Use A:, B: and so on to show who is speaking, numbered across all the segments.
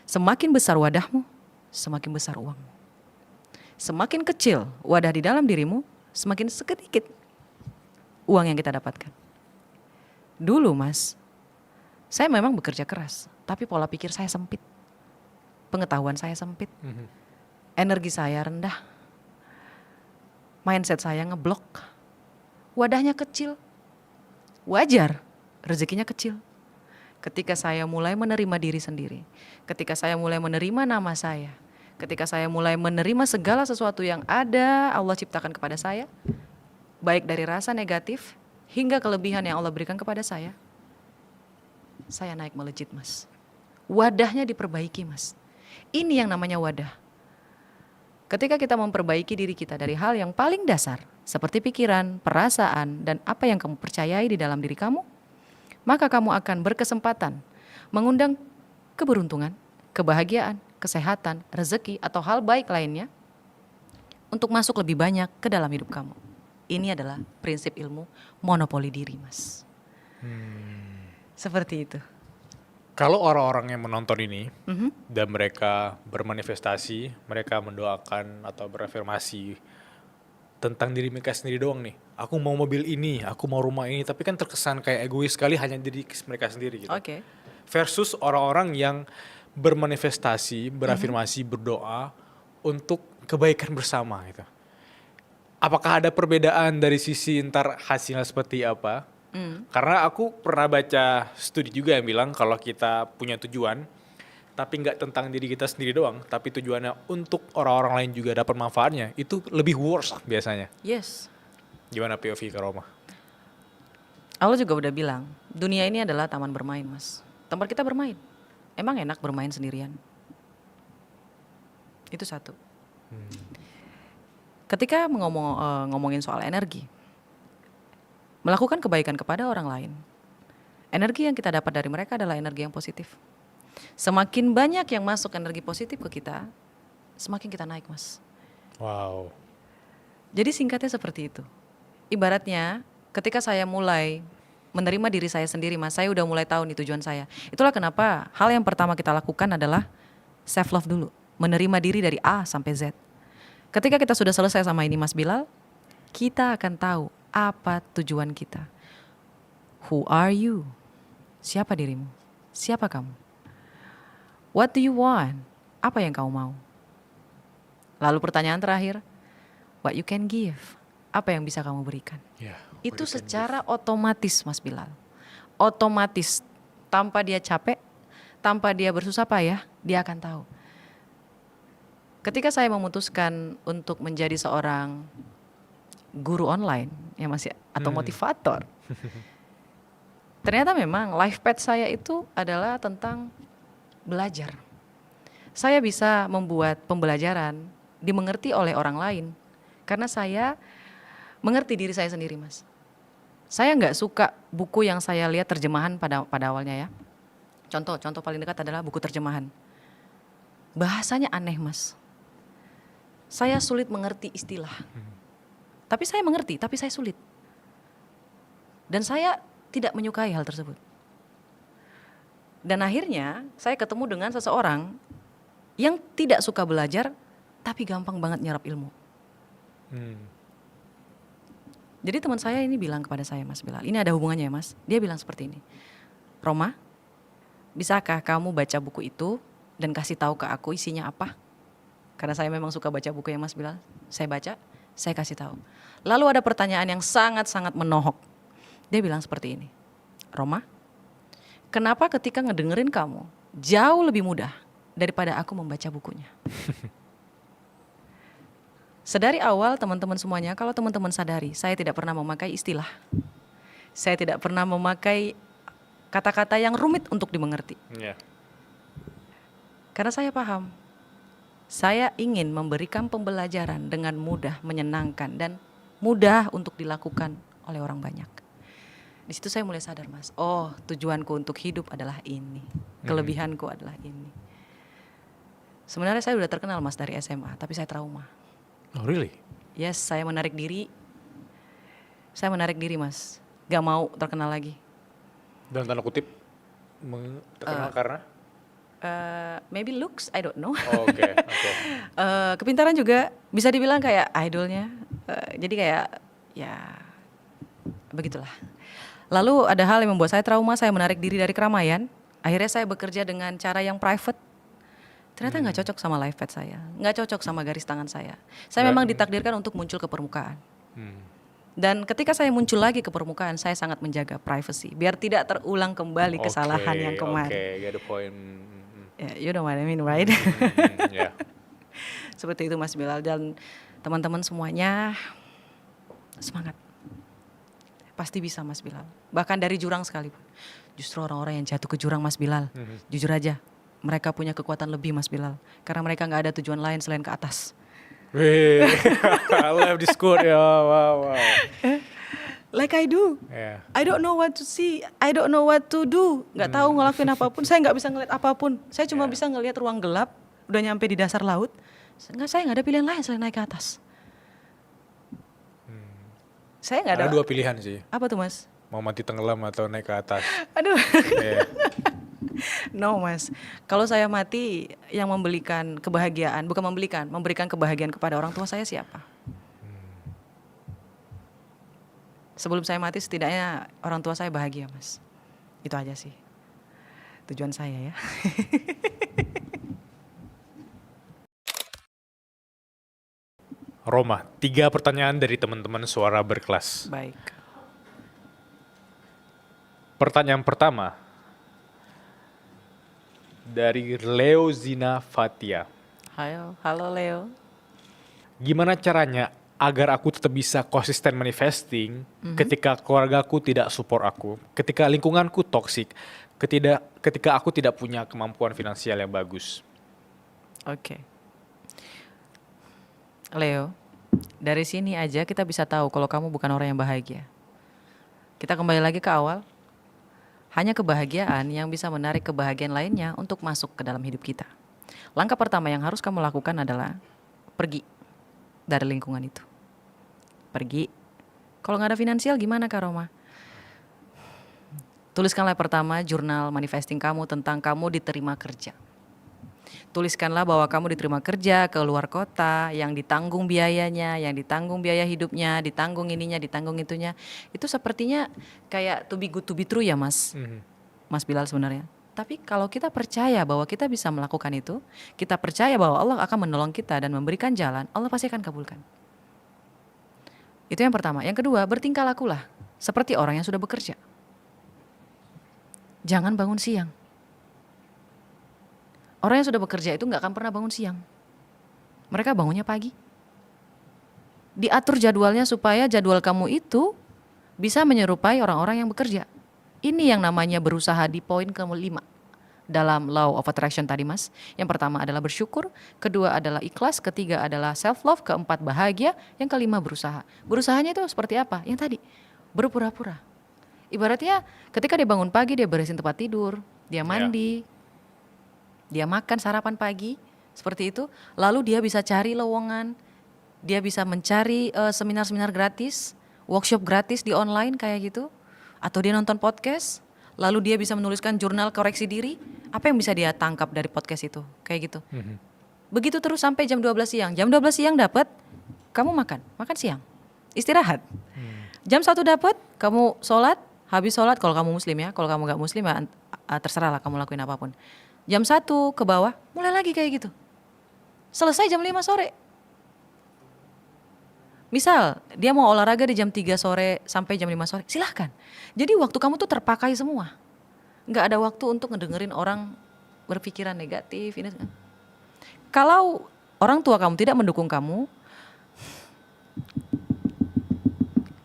A: Semakin besar wadahmu, semakin besar uangmu. Semakin kecil wadah di dalam dirimu, semakin sedikit uang yang kita dapatkan. Dulu Mas, saya memang bekerja keras, tapi pola pikir saya sempit. Pengetahuan saya sempit. Energi saya rendah. Mindset saya ngeblok. Wadahnya kecil. Wajar, rezekinya kecil. Ketika saya mulai menerima diri sendiri, ketika saya mulai menerima nama saya, ketika saya mulai menerima segala sesuatu yang ada Allah ciptakan kepada saya, baik dari rasa negatif hingga kelebihan yang Allah berikan kepada saya naik melejit Mas. Wadahnya diperbaiki Mas. Ini yang namanya wadah. Ketika kita memperbaiki diri kita dari hal yang paling dasar, seperti pikiran, perasaan, dan apa yang kamu percayai di dalam diri kamu, maka kamu akan berkesempatan mengundang keberuntungan, kebahagiaan, kesehatan, rezeki, atau hal baik lainnya untuk masuk lebih banyak ke dalam hidup kamu. Ini adalah prinsip ilmu monopoli diri Mas. Seperti itu.
B: Kalau orang-orang yang menonton ini dan mereka bermanifestasi, mereka mendoakan atau berafirmasi tentang diri mereka sendiri doang nih. Aku mau mobil ini, aku mau rumah ini, tapi kan terkesan kayak egois sekali hanya diri mereka sendiri gitu.
A: Oke.
B: Versus orang-orang yang bermanifestasi, berafirmasi, berdoa untuk kebaikan bersama gitu. Apakah ada perbedaan dari sisi ntar hasilnya seperti apa? Karena aku pernah baca studi juga yang bilang kalau kita punya tujuan, tapi nggak tentang diri kita sendiri doang, tapi tujuannya untuk orang-orang lain juga dapat manfaatnya, itu lebih worse biasanya.
A: Yes.
B: Gimana POV ke Roma?
A: Allah juga udah bilang, dunia ini adalah taman bermain Mas. Tempat kita bermain. Emang enak bermain sendirian? Itu satu. Ketika ngomongin soal energi, melakukan kebaikan kepada orang lain, energi yang kita dapat dari mereka adalah energi yang positif. Semakin banyak yang masuk energi positif ke kita, semakin kita naik Mas.
B: Wow.
A: Jadi singkatnya seperti itu. Ibaratnya ketika saya mulai menerima diri saya sendiri Mas, saya udah mulai tahu nih tujuan saya. Itulah kenapa hal yang pertama kita lakukan adalah self love dulu. Menerima diri dari A sampai Z. Ketika kita sudah selesai sama ini Mas Bilal, kita akan tahu apa tujuan kita. Who are you? Siapa dirimu? Siapa kamu? What do you want? Apa yang kamu mau? Lalu pertanyaan terakhir, what you can give? Apa yang bisa kamu berikan? Itu secara otomatis Mas Bilal. Otomatis, tanpa dia capek, tanpa dia bersusah payah, dia akan tahu. Ketika saya memutuskan untuk menjadi seorang guru online ya Mas ya, atau motivator, ternyata memang life path saya itu adalah tentang belajar. Saya bisa membuat pembelajaran dimengerti oleh orang lain karena saya mengerti diri saya sendiri Mas. Saya nggak suka buku yang saya lihat terjemahan pada awalnya ya. Contoh paling dekat adalah buku terjemahan. Bahasanya aneh Mas. Saya sulit mengerti istilah. Tapi saya mengerti, tapi saya sulit. Dan saya tidak menyukai hal tersebut. Dan akhirnya saya ketemu dengan seseorang yang tidak suka belajar, tapi gampang banget nyerap ilmu. Jadi teman saya ini bilang kepada saya Mas Bilal, ini ada hubungannya ya Mas. Dia bilang seperti ini, Roma, bisakah kamu baca buku itu dan kasih tahu ke aku isinya apa? Karena saya memang suka baca buku ya Mas Bilal. Saya baca, saya kasih tahu. Lalu ada pertanyaan yang sangat-sangat menohok. Dia bilang seperti ini, Roma, kenapa ketika ngedengerin kamu jauh lebih mudah daripada aku membaca bukunya? Sedari awal teman-teman semuanya, kalau teman-teman sadari, saya tidak pernah memakai istilah. Saya tidak pernah memakai kata-kata yang rumit untuk dimengerti. Karena saya paham, saya ingin memberikan pembelajaran dengan mudah, menyenangkan, dan mudah untuk dilakukan oleh orang banyak. Di situ saya mulai sadar Mas, oh tujuanku untuk hidup adalah ini, kelebihanku adalah ini. Sebenarnya saya udah terkenal Mas dari SMA, tapi saya trauma.
B: Oh really?
A: Yes, saya menarik diri Mas, gak mau terkenal lagi.
B: Dalam tanda kutip terkenal karena?
A: Maybe looks, I don't know.
B: Oke, oke.
A: Kepintaran juga bisa dibilang kayak idolnya. Jadi kayak ya begitulah. Lalu ada hal yang membuat saya trauma, saya menarik diri dari keramaian. Akhirnya saya bekerja dengan cara yang private. Ternyata nggak cocok sama life path saya, nggak cocok sama garis tangan saya. Saya memang ditakdirkan untuk muncul ke permukaan. Dan ketika saya muncul lagi ke permukaan, saya sangat menjaga privacy, biar tidak terulang kembali kesalahan yang kemarin.
B: Oke, get the point.
A: Yeah, you know what I mean, right?
B: Ya.
A: Seperti itu Mas Bilal, dan teman-teman semuanya semangat. Pasti bisa Mas Bilal. Bahkan dari jurang sekalipun. Justru orang-orang yang jatuh ke jurang Mas Bilal, jujur aja, mereka punya kekuatan lebih Mas Bilal. Karena mereka nggak ada tujuan lain selain ke atas.
B: Wih, I love this quote ya, wow.
A: Like I do.
B: Yeah.
A: I don't know what to see. I don't know what to do. Nggak tahu ngelakuin apapun. Saya nggak bisa ngeliat apapun. Saya cuma bisa ngeliat ruang gelap. Udah nyampe di dasar laut. Saya nggak ada pilihan lain selain naik ke atas. Saya nggak ada.
B: Ada dua pilihan sih.
A: Apa tuh Mas?
B: Mau mati tenggelam atau naik ke atas.
A: Aduh.
B: Yeah.
A: No Mas. Kalau saya mati, yang memberikan kebahagiaan, bukan memberikan kebahagiaan kepada orang tua saya siapa? Sebelum saya mati setidaknya orang tua saya bahagia Mas. Itu aja sih tujuan saya ya.
B: Roma, 3 pertanyaan dari teman-teman suara berkelas.
A: Baik.
B: Pertanyaan pertama dari Leo Zina Fatia.
A: Halo Leo.
B: Gimana caranya agar aku tetap bisa konsisten manifesting ketika keluargaku tidak support aku, ketika lingkunganku toksik, ketika aku tidak punya kemampuan finansial yang bagus?
A: Oke. Leo, dari sini aja kita bisa tahu kalau kamu bukan orang yang bahagia. Kita kembali lagi ke awal. Hanya kebahagiaan yang bisa menarik kebahagiaan lainnya untuk masuk ke dalam hidup kita. Langkah pertama yang harus kamu lakukan adalah pergi dari lingkungan itu. Pergi. Kalau nggak ada finansial gimana Kak Roma? Tuliskanlah pertama jurnal manifesting kamu tentang kamu diterima kerja. Tuliskanlah bahwa kamu diterima kerja ke luar kota, yang ditanggung biayanya, yang ditanggung biaya hidupnya, ditanggung ininya, ditanggung itunya. Itu sepertinya kayak to be good to be true ya Mas, Mas Bilal sebenarnya. Tapi kalau kita percaya bahwa kita bisa melakukan itu, kita percaya bahwa Allah akan menolong kita dan memberikan jalan, Allah pasti akan kabulkan. Itu yang pertama. Yang kedua, bertingkah lakulah seperti orang yang sudah bekerja. Jangan bangun siang. Orang yang sudah bekerja itu nggak akan pernah bangun siang. Mereka bangunnya pagi. Diatur jadwalnya supaya jadwal kamu itu bisa menyerupai orang-orang yang bekerja. Ini yang namanya berusaha di poin ke-5 dalam law of attraction tadi Mas. Yang pertama adalah bersyukur, kedua adalah ikhlas, ketiga adalah self love, keempat bahagia, yang kelima berusaha. Berusahanya itu seperti apa? Yang tadi, berpura-pura. Ibaratnya ketika dia bangun pagi, dia beresin tempat tidur, dia mandi, dia makan sarapan pagi, seperti itu. Lalu dia bisa cari lowongan, dia bisa mencari seminar-seminar gratis, workshop gratis di online kayak gitu. Atau dia nonton podcast, lalu dia bisa menuliskan jurnal koreksi diri. Apa yang bisa dia tangkap dari podcast itu, kayak gitu. Begitu terus sampai jam 12 siang. Jam 12 siang dapat, kamu makan siang, istirahat. Jam 1 dapat, kamu sholat, habis sholat kalau kamu muslim ya. Kalau kamu gak muslim ya terserah lah kamu lakuin apapun. Jam 1 ke bawah, mulai lagi kayak gitu. Selesai jam 5 sore. Misal, dia mau olahraga di jam 3 sore sampai jam 5 sore, silahkan. Jadi waktu kamu tuh terpakai semua. Nggak ada waktu untuk ngedengerin orang berpikiran negatif. Ini. Kalau orang tua kamu tidak mendukung kamu,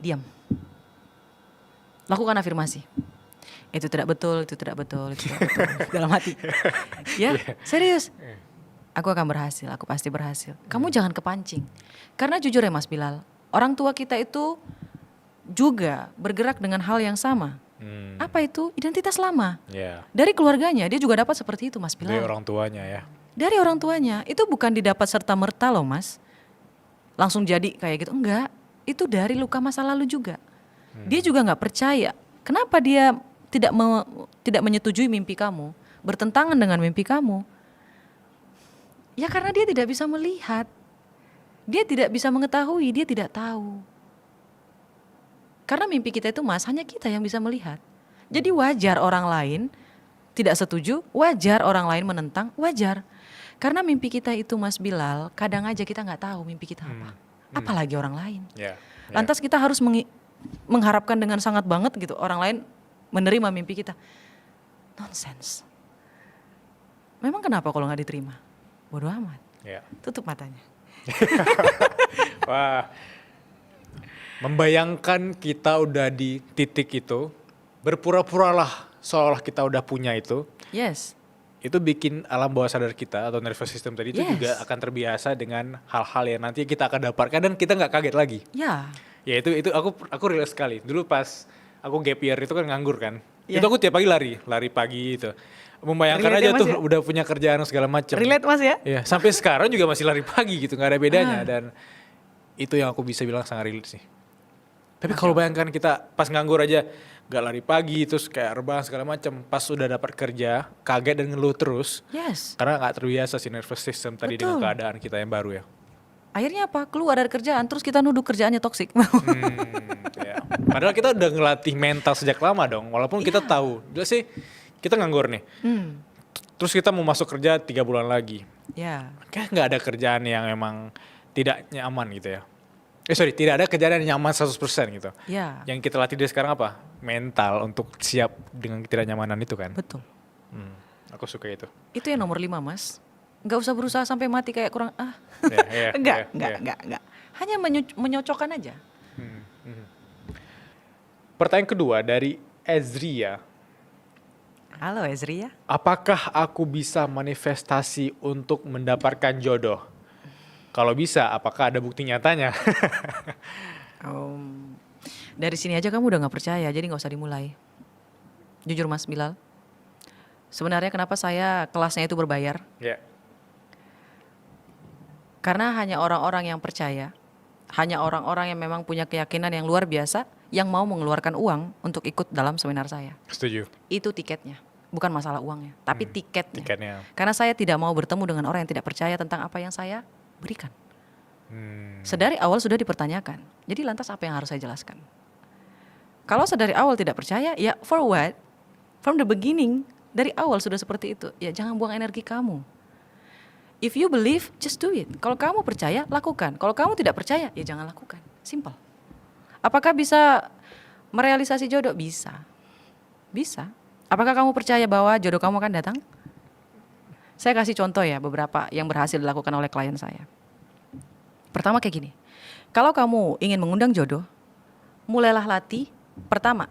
A: diam. Lakukan afirmasi. Itu tidak betul, itu tidak betul, itu tidak betul. Dalam hati. Ya, serius. Aku akan berhasil, aku pasti berhasil. Kamu jangan kepancing. Karena jujur ya Mas Bilal, orang tua kita itu juga bergerak dengan hal yang sama. Apa itu? Identitas lama. Dari keluarganya, dia juga dapat seperti itu Mas Bilal.
B: Dari orang tuanya ya.
A: Dari orang tuanya, itu bukan didapat serta-merta loh Mas. Langsung jadi kayak gitu, enggak. Itu dari luka masa lalu juga. Dia juga gak percaya. Kenapa dia tidak menyetujui mimpi kamu? bertentangan dengan mimpi kamu? Ya karena dia tidak bisa melihat. Dia tidak bisa mengetahui, dia tidak tahu. Karena mimpi kita itu Mas, hanya kita yang bisa melihat. Jadi wajar orang lain tidak setuju, wajar orang lain menentang, wajar. Karena mimpi kita itu Mas Bilal, kadang aja kita nggak tahu mimpi kita apa. Apalagi orang lain. Lantas kita harus mengharapkan dengan sangat banget gitu orang lain menerima mimpi kita. Nonsense. Memang kenapa kalau nggak diterima? Bodoh amat. Tutup matanya.
B: Wah, membayangkan kita udah di titik itu, berpura-puralah seolah kita udah punya itu.
A: Yes.
B: Itu bikin alam bawah sadar kita atau nervous system tadi itu juga akan terbiasa dengan hal-hal yang nanti kita akan dapatkan dan kita nggak kaget lagi.
A: Ya.
B: Ya itu aku relate sekali. Dulu pas aku gap year itu kan nganggur kan. Itu aku tiap pagi lari pagi itu. Membayangkan
A: Relate
B: aja
A: ya, Mas,
B: tuh
A: ya?
B: udah punya kerjaan segala macam.
A: Relate Mas ya?
B: Iya, sampai sekarang juga masih lari pagi gitu, nggak ada bedanya dan itu yang aku bisa bilang sangat relate sih. Tapi kalau bayangkan kita pas nganggur aja nggak lari pagi terus kayak rebahan segala macam, pas udah dapat kerja kaget dan ngeluh terus.
A: Yes.
B: Karena nggak terbiasa si nervous system tadi dengan keadaan kita yang baru ya.
A: Akhirnya apa? Keluar dari kerjaan terus kita nuduh kerjaannya toksik.
B: Ya. Padahal kita udah ngelatih mental sejak lama dong. Walaupun kita tahu, udah sih kita nganggur nih. Terus kita mau masuk kerja 3 bulan lagi.
A: Ya.
B: Kayak nggak ada kerjaan yang emang tidak nyaman gitu ya. Tidak ada kerjaan yang nyaman 100% gitu.
A: Ya.
B: Yang kita latih dari sekarang apa? Mental untuk siap dengan ketidaknyamanan itu kan.
A: Betul.
B: Aku suka itu.
A: Itu yang nomor 5 Mas. Nggak usah berusaha sampai mati kayak kurang enggak. Hanya menyocokkan aja.
B: Pertanyaan kedua dari Ezria.
A: Halo Ezria.
B: Apakah aku bisa manifestasi untuk mendapatkan jodoh? Kalau bisa, apakah ada bukti nyatanya?
A: Dari sini aja kamu udah nggak percaya, jadi nggak usah dimulai. Jujur Mas Bilal. Sebenarnya kenapa saya kelasnya itu berbayar? Karena hanya orang-orang yang percaya, hanya orang-orang yang memang punya keyakinan yang luar biasa, yang mau mengeluarkan uang untuk ikut dalam seminar saya.
B: Setuju.
A: Itu tiketnya, bukan masalah uangnya, tapi tiketnya.
B: Tiketnya.
A: Karena saya tidak mau bertemu dengan orang yang tidak percaya tentang apa yang saya berikan. Sedari awal sudah dipertanyakan. Jadi lantas apa yang harus saya jelaskan? Kalau sedari awal tidak percaya, ya for what? From the beginning, dari awal sudah seperti itu. Ya jangan buang energi kamu. If you believe, just do it. Kalau kamu percaya, lakukan. Kalau kamu tidak percaya, ya jangan lakukan. Simple. Apakah bisa merealisasi jodoh? Bisa. Bisa. Apakah kamu percaya bahwa jodoh kamu akan datang? Saya kasih contoh ya beberapa yang berhasil dilakukan oleh klien saya. Pertama kayak gini. Kalau kamu ingin mengundang jodoh, mulailah latih. Pertama,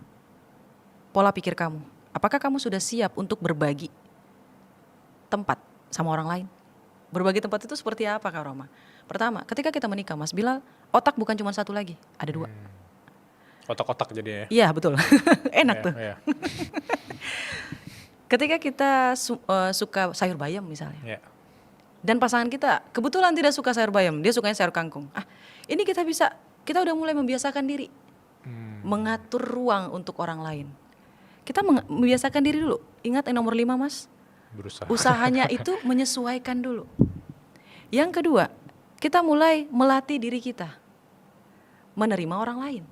A: pola pikir kamu. Apakah kamu sudah siap untuk berbagi tempat sama orang lain? Berbagi tempat itu seperti apa Kak Roma? Pertama, ketika kita menikah Mas Bilal, otak bukan cuma satu lagi, ada 2.
B: Otak-otak jadinya ya?
A: Iya betul, enak tuh.
B: Iya.
A: Ketika kita suka sayur bayam misalnya, dan pasangan kita kebetulan tidak suka sayur bayam, dia sukanya sayur kangkung. Ini kita udah mulai membiasakan diri, mengatur ruang untuk orang lain. Kita membiasakan diri dulu. Ingat yang nomor 5 Mas,
B: Berusaha.
A: usahanya itu menyesuaikan dulu. Yang kedua, kita mulai melatih diri kita menerima orang lain.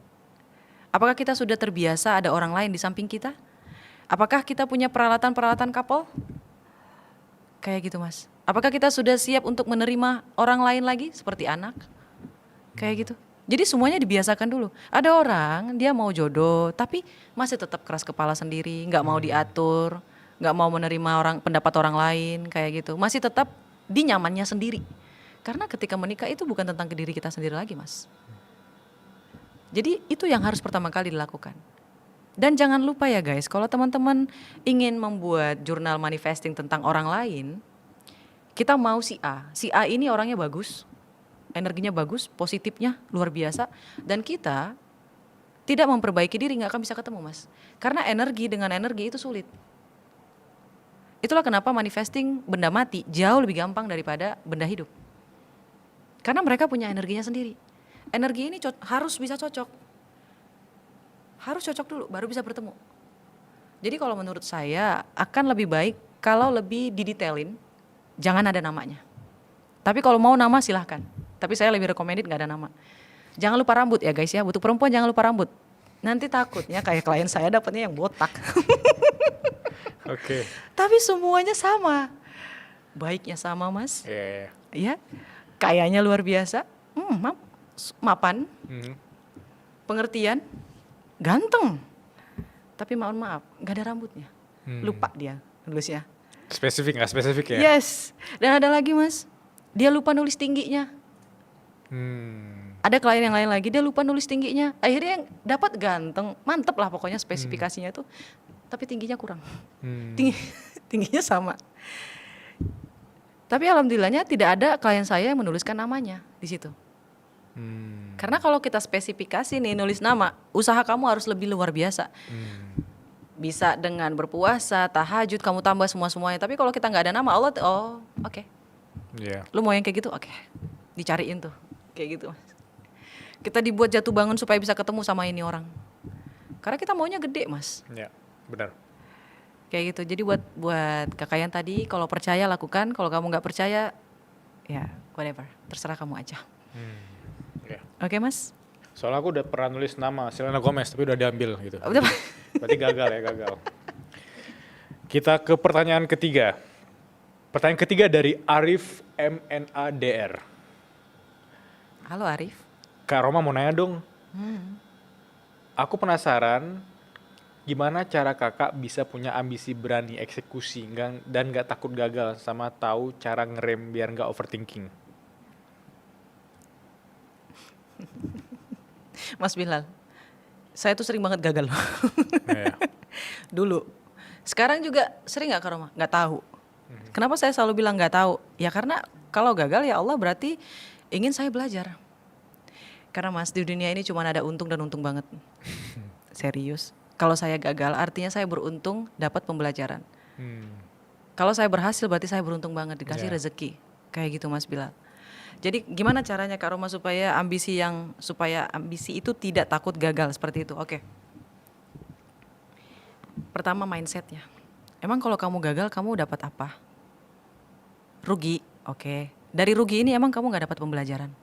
A: Apakah kita sudah terbiasa ada orang lain di samping kita? Apakah kita punya peralatan-peralatan couple? Kayak gitu Mas. Apakah kita sudah siap untuk menerima orang lain lagi seperti anak? Kayak gitu. Jadi semuanya dibiasakan dulu. Ada orang dia mau jodoh tapi masih tetap keras kepala sendiri, nggak mau diatur, nggak mau menerima pendapat orang lain kayak gitu. Masih tetap di nyamannya sendiri. Karena ketika menikah itu bukan tentang diri kita sendiri lagi Mas. Jadi itu yang harus pertama kali dilakukan. Dan jangan lupa ya guys, kalau teman-teman ingin membuat jurnal manifesting tentang orang lain, kita mau si A. Si A ini orangnya bagus, energinya bagus, positifnya luar biasa. Dan kita tidak memperbaiki diri gak akan bisa ketemu Mas. Karena energi dengan energi itu sulit. Itulah kenapa manifesting benda mati jauh lebih gampang daripada benda hidup. Karena mereka punya energinya sendiri. Energi ini harus bisa cocok. Harus cocok dulu baru bisa bertemu. Jadi kalau menurut saya akan lebih baik kalau lebih didetailin, jangan ada namanya. Tapi kalau mau nama silahkan. Tapi saya lebih recommended nggak ada nama. Jangan lupa rambut ya guys ya. Untuk perempuan jangan lupa rambut. Nanti takutnya kayak klien saya dapatnya yang botak.
B: Oke.
A: Tapi semuanya sama. Baiknya sama mas.
B: Iya.
A: Ya. Kayaknya luar biasa. Mapan. Pengertian. Ganteng. Tapi mohon maaf, nggak ada rambutnya. Lupa dia nulisnya.
B: Spesifik nggak spesifik ya?
A: Yes. Dan ada lagi mas, dia lupa nulis tingginya. Ada klien yang lain lagi, dia lupa nulis tingginya. Akhirnya yang dapat ganteng, mantep lah pokoknya spesifikasinya tuh. Tapi tingginya kurang. Tingginya sama. Tapi alhamdulillahnya tidak ada klien saya yang menuliskan namanya di situ. Karena kalau kita spesifikasi nih nulis nama, usaha kamu harus lebih luar biasa. Bisa dengan berpuasa, tahajud, kamu tambah semua-semuanya. Tapi kalau kita nggak ada nama, Allah, oke.
B: Iya.
A: Lu mau yang kayak gitu? Oke. Dicariin tuh, kayak gitu mas. Kita dibuat jatuh bangun supaya bisa ketemu sama ini orang. Karena kita maunya gede mas.
B: Iya, benar.
A: Kayak gitu. Jadi buat kakak yang tadi, kalau percaya lakukan. Kalau kamu nggak percaya, ya whatever. Terserah kamu aja.
B: Iya.
A: Oke mas.
B: Soalnya aku udah pernah nulis nama Selena Gomez tapi udah diambil gitu.
A: Udah.
B: Berarti gagal ya, gagal. Kita ke pertanyaan ketiga. Pertanyaan ketiga dari Arif MNADR.
A: Halo Arif.
B: Kak Roma mau nanya dong. Aku penasaran gimana cara kakak bisa punya ambisi berani eksekusi dan gak takut gagal sama tahu cara ngerem biar gak overthinking.
A: Mas Bilal, saya tuh sering banget gagal loh.
B: Iya.
A: Dulu. Sekarang juga sering gak Kak Roma? Gak tahu. Kenapa saya selalu bilang gak tahu? Ya karena kalau gagal ya Allah berarti ingin saya belajar. Karena mas di dunia ini cuma ada untung dan untung banget. Serius. Kalau saya gagal artinya saya beruntung dapat pembelajaran. Kalau saya berhasil berarti saya beruntung banget dikasih rezeki. Kayak gitu Mas Bilal. Jadi gimana caranya Kak Roma supaya ambisi itu tidak takut gagal seperti itu? Oke. Pertama mindsetnya. Emang kalau kamu gagal kamu dapat apa? Rugi. Oke. Dari rugi ini emang kamu gak dapat pembelajaran.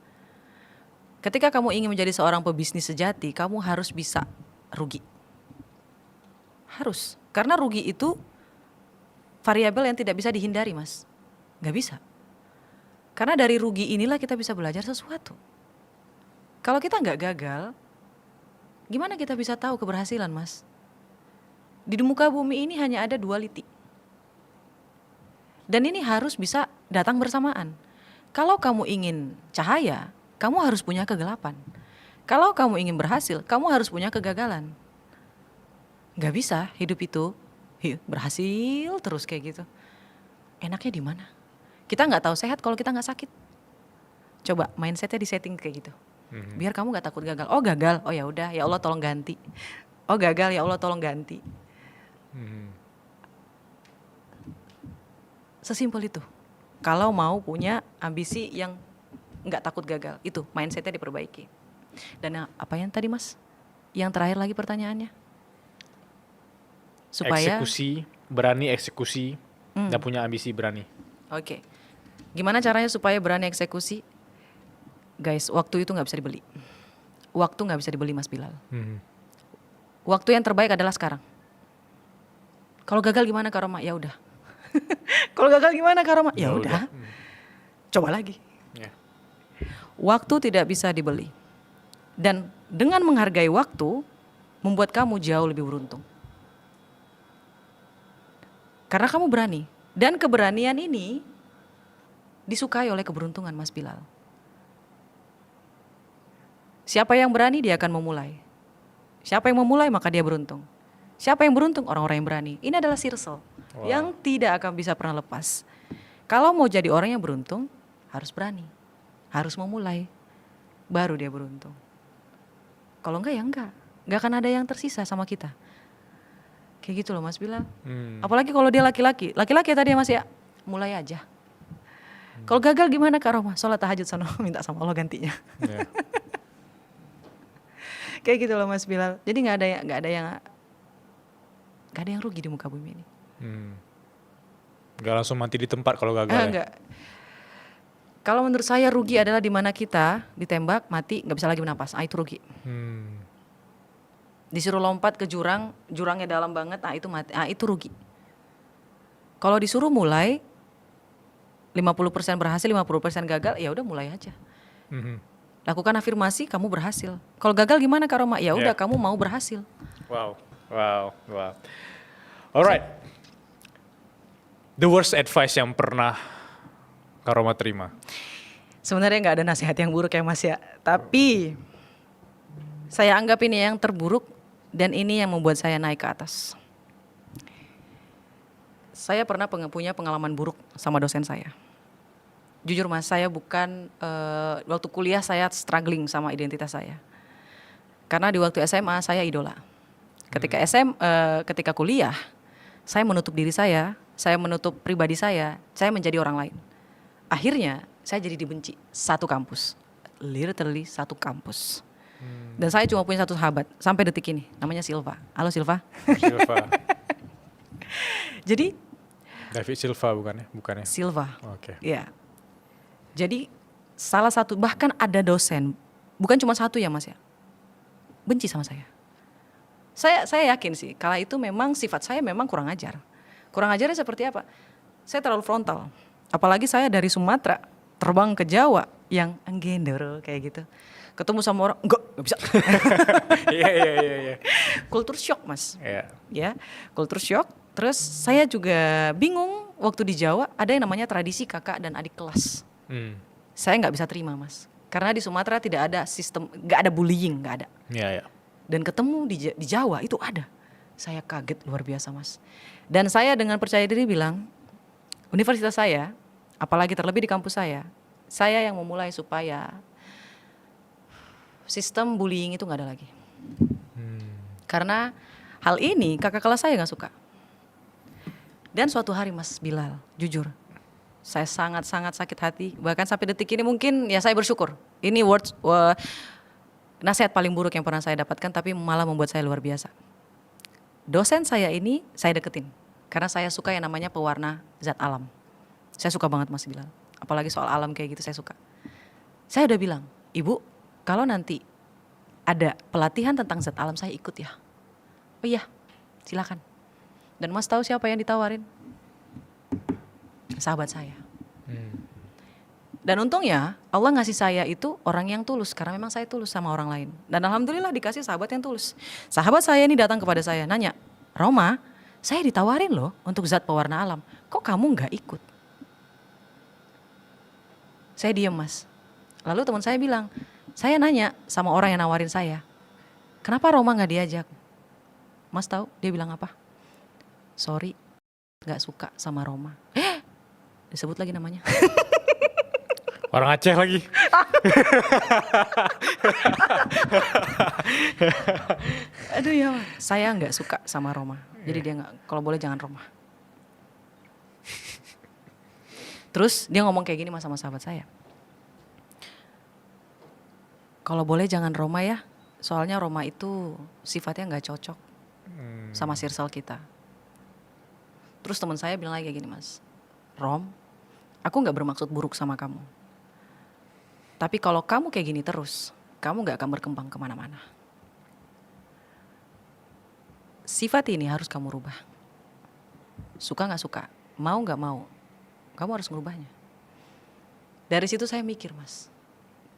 A: Ketika kamu ingin menjadi seorang pebisnis sejati, kamu harus bisa rugi. Harus. Karena rugi itu variabel yang tidak bisa dihindari mas. Gak bisa. Karena dari rugi inilah kita bisa belajar sesuatu. Kalau kita nggak gagal, gimana kita bisa tahu keberhasilan mas? Di muka bumi ini hanya ada duality. Dan ini harus bisa datang bersamaan. Kalau kamu ingin cahaya, kamu harus punya kegelapan. Kalau kamu ingin berhasil, kamu harus punya kegagalan. Gak bisa hidup itu berhasil terus kayak gitu. Enaknya di mana? Kita nggak tahu sehat kalau kita nggak sakit. Coba mindsetnya disetting kayak gitu. Biar kamu nggak takut gagal. Oh gagal, oh ya udah, ya Allah tolong ganti. Oh gagal, ya Allah tolong ganti. Sesimpel itu. Kalau mau punya ambisi yang nggak takut gagal, itu mindsetnya diperbaiki. Dan apa yang tadi mas? Yang terakhir lagi pertanyaannya? Supaya
B: berani eksekusi, dan punya ambisi berani.
A: Oke. Gimana caranya supaya berani eksekusi? Guys, waktu itu nggak bisa dibeli. Waktu nggak bisa dibeli Mas Bilal. Waktu yang terbaik adalah sekarang. Kalau gagal gimana Kak Roma? Ya udah. Kalau gagal gimana Kak Roma? Ya udah. Coba lagi.
B: Yeah.
A: Waktu tidak bisa dibeli. Dan dengan menghargai waktu, membuat kamu jauh lebih beruntung. Karena kamu berani. Dan keberanian ini disukai oleh keberuntungan Mas Bilal. Siapa yang berani dia akan memulai. Siapa yang memulai maka dia beruntung. Siapa yang beruntung? Orang-orang yang berani. Ini adalah circle yang tidak akan bisa pernah lepas. Kalau mau jadi orang yang beruntung, harus berani. Harus memulai. Baru dia beruntung. Kalau enggak ya enggak. Enggak akan ada yang tersisa sama kita. Kayak gitu loh Mas Bilal. Apalagi kalau dia laki-laki. Laki-laki ya tadi ya Mas ya. Mulai aja. Kalau gagal gimana Kak Roma? Sholat tahajud sana minta sama Allah gantinya.
B: Yeah.
A: Kayak gitu loh Mas Bilal. Jadi nggak ada yang rugi di muka bumi ini.
B: Nggak langsung mati di tempat kalau gagal ya.
A: Enggak. Kalau menurut saya rugi adalah di mana kita ditembak, mati, nggak bisa lagi bernapas. Itu rugi. Disuruh lompat ke jurang, jurangnya dalam banget, itu mati. Itu rugi. Kalau disuruh mulai 50% berhasil, 50% gagal, ya udah mulai aja. Lakukan afirmasi, kamu berhasil. Kalau gagal gimana Kak Roma? Ya udah, kamu mau berhasil.
B: Wow. Alright. The worst advice yang pernah Kak Roma terima?
A: Sebenarnya nggak ada nasihat yang buruk ya Mas ya. Tapi saya anggap ini yang terburuk dan ini yang membuat saya naik ke atas. Saya pernah punya pengalaman buruk sama dosen saya. Jujur Mas, saya bukan waktu kuliah saya struggling sama identitas saya. Karena di waktu SMA saya idola. Ketika kuliah, saya menutup diri saya menutup pribadi saya menjadi orang lain. Akhirnya saya jadi dibenci satu kampus, literally satu kampus. Dan saya cuma punya satu sahabat sampai detik ini, namanya Silva. Halo Silva.
B: Silva.
A: Jadi
B: David Silva bukannya?
A: Silva.
B: Oke.
A: Ya. Jadi salah satu, bahkan ada dosen, bukan cuma satu ya Mas ya, benci sama saya. Saya yakin sih, kala itu memang sifat saya memang kurang ajar. Kurang ajarnya seperti apa? Saya terlalu frontal. Apalagi saya dari Sumatera terbang ke Jawa yang enggendero kayak gitu. Ketemu sama orang, enggak bisa.
B: Iya.
A: Kultur shock Mas.
B: Iya.
A: Ya, kultur shock. Terus saya juga bingung waktu di Jawa ada yang namanya tradisi kakak dan adik kelas. Saya nggak bisa terima Mas. Karena di Sumatera tidak ada sistem, nggak ada bullying, nggak ada.
B: Iya.
A: Dan ketemu di Jawa itu ada. Saya kaget luar biasa Mas. Dan saya dengan percaya diri bilang, universitas saya, apalagi terlebih di kampus saya yang memulai supaya sistem bullying itu nggak ada lagi. Karena hal ini kakak kelas saya nggak suka. Dan suatu hari Mas Bilal, jujur, saya sangat-sangat sakit hati. Bahkan sampai detik ini mungkin ya saya bersyukur. Ini nasihat paling buruk yang pernah saya dapatkan, tapi malah membuat saya luar biasa. Dosen saya ini saya deketin karena saya suka yang namanya pewarna zat alam. Saya suka banget Mas Bilal, apalagi soal alam kayak gitu saya suka. Saya udah bilang, Ibu, kalau nanti ada pelatihan tentang zat alam saya ikut ya. Oh iya, silakan. Dan Mas tahu siapa yang ditawarin? Sahabat saya. Dan untungnya Allah ngasih saya itu orang yang tulus, karena memang saya tulus sama orang lain. Dan alhamdulillah dikasih sahabat yang tulus. Sahabat saya ini datang kepada saya nanya, Roma, saya ditawarin loh untuk zat pewarna alam, kok kamu gak ikut? Saya diam Mas. Lalu teman saya bilang, saya nanya sama orang yang nawarin saya, kenapa Roma gak diajak? Mas tahu dia bilang apa? Sorry, gak suka sama Roma. Disebut lagi namanya.
B: Orang Aceh lagi.
A: Aduh ya, saya nggak suka sama Roma. Jadi dia nggak, kalau boleh jangan Roma. Terus dia ngomong kayak gini Mas sama sahabat saya. Kalau boleh jangan Roma ya, soalnya Roma itu sifatnya nggak cocok sama circle kita. Terus teman saya bilang lagi kayak gini Mas, Rom, aku nggak bermaksud buruk sama kamu. Tapi kalau kamu kayak gini terus, kamu gak akan berkembang kemana-mana. Sifat ini harus kamu rubah. Suka gak suka, mau gak mau, kamu harus merubahnya. Dari situ saya mikir Mas,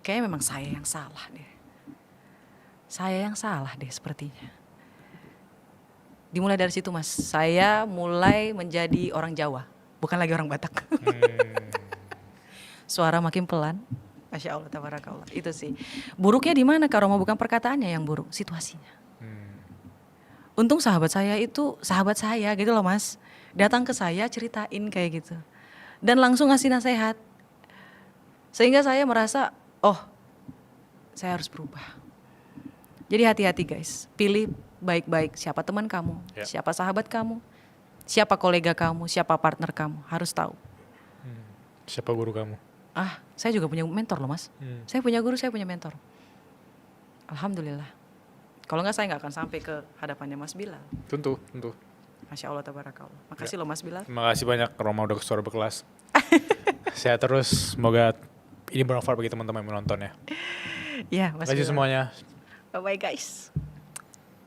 A: kayaknya memang saya yang salah deh. Saya yang salah deh sepertinya. Dimulai dari situ Mas, saya mulai menjadi orang Jawa, bukan lagi orang Batak. Suara makin pelan. Masya Allah, tabarakallah. Itu sih. Buruknya di mana Kak Roma? Bukan perkataannya yang buruk, situasinya. Untung sahabat saya itu sahabat saya gitu loh Mas. Datang ke saya ceritain kayak gitu. Dan langsung ngasih nasihat. Sehingga saya merasa, oh saya harus berubah. Jadi hati-hati guys. Pilih baik-baik siapa teman kamu, siapa sahabat kamu, siapa kolega kamu, siapa partner kamu. Harus tahu.
B: Siapa guru kamu?
A: Saya juga punya mentor loh Mas. Saya punya guru, saya punya mentor. Alhamdulillah. Kalau enggak saya enggak akan sampai ke hadapannya Mas Bilal.
B: Tentu.
A: Masya Allah tabarakallah. Makasih loh Mas Bilal.
B: Terima kasih banyak Roma udah suara berkelas. Sehat terus, semoga ini bermanfaat bagi teman-teman yang menonton ya.
A: Ya Mas
B: Terima kasih
A: Bilal.
B: semuanya.
A: Bye bye guys.